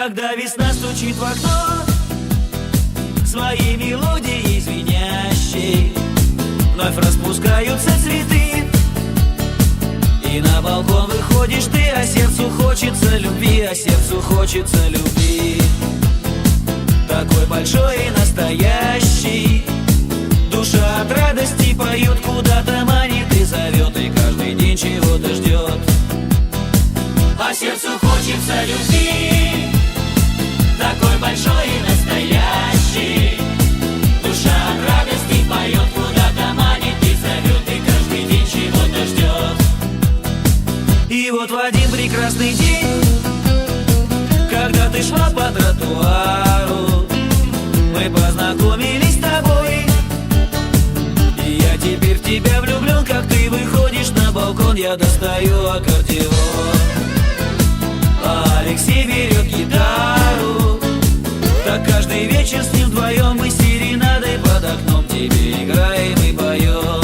Когда весна стучит в окно своей мелодией звенящей, вновь распускаются цветы, и на балкон выходишь ты, а сердцу хочется любви, а сердцу хочется любви. Такой большой и настоящий, душа от радости поет, куда-то манит и зовет, и каждый день чего-то ждет. А сердцу хочется любви, такой большой и настоящий, душа от радости поет, куда-то манит и зовет, и каждый день чего-то ждет. И вот в один прекрасный день, когда ты шла по тротуару, мы познакомились с тобой, и я теперь в тебя влюблен. Как ты выходишь на балкон, я достаю аккордеон, а Алексей берет гитару. Так каждый вечер с ним вдвоем мы серенадой под окном тебе играем и поем.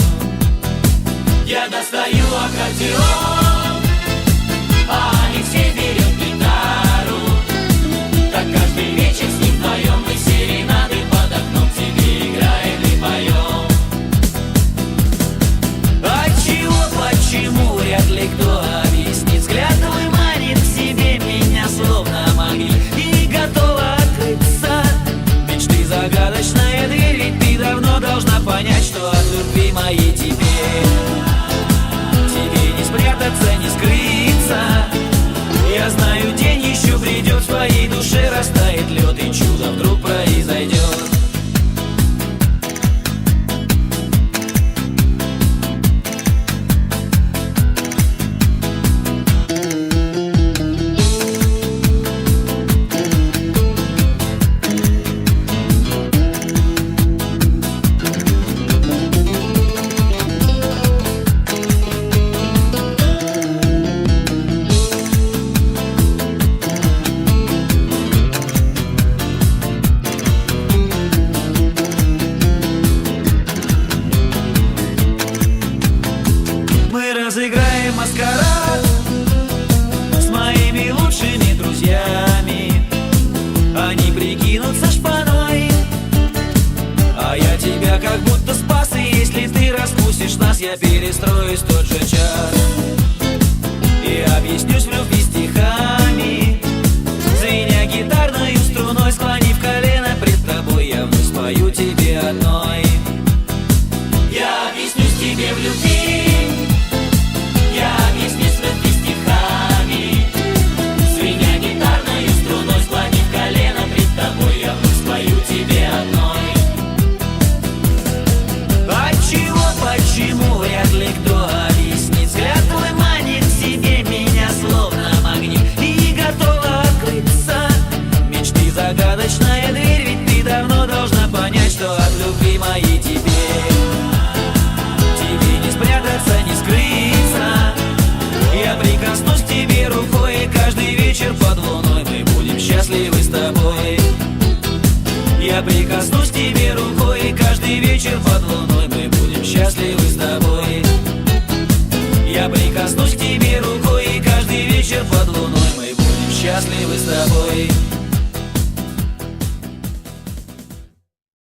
Я достаю аккордеон, а Алексей берет гитару. Так каждый вечер с ним вдвоем мы серенады под окном тебе играем и поем. Отчего, почему, вряд ли кто объяснит. Взгляд твой манит к себе меня словно магнит, и готова открыться мечты загадочная дверь. Ведь ты давно должна понять, что от любви моей тебе не спрятаться, не скрыться. Я знаю, день еще придет, в твоей душе растает лед, и чудо вдруг произойдет. Разыграем маскарад с моими лучшими друзьями. Они прикинутся шпаной, а я тебя как будто спас. И если ты раскусишь нас, я перестроюсь в тот же час и объяснюсь в любви стихами. Звеня гитарной струной, склонив колено пред тобой, я вновь спою тебе одной. Я объяснюсь тебе в любви, я объяснюсь в любви стихами. Звеня гитарной струной, склонив колено пред тобой, я вновь спою тебе одной. Отчего, почему, вряд ли кто объяснит. Взгляд твой манит к себе меня словно магнит, и готова открыться мечты загадочная дверь. Ведь ты давно должна понять, что от любви моей тебе не спрятаться, не скрыться. Я прикоснусь к тебе рукой, и каждый вечер под луной мы будем счастливы с тобой. Я прикоснусь к тебе рукой, и каждый вечер под луной мы будем счастливы с тобой. Я прикоснусь к тебе рукой, и каждый вечер под луной мы будем счастливы с тобой.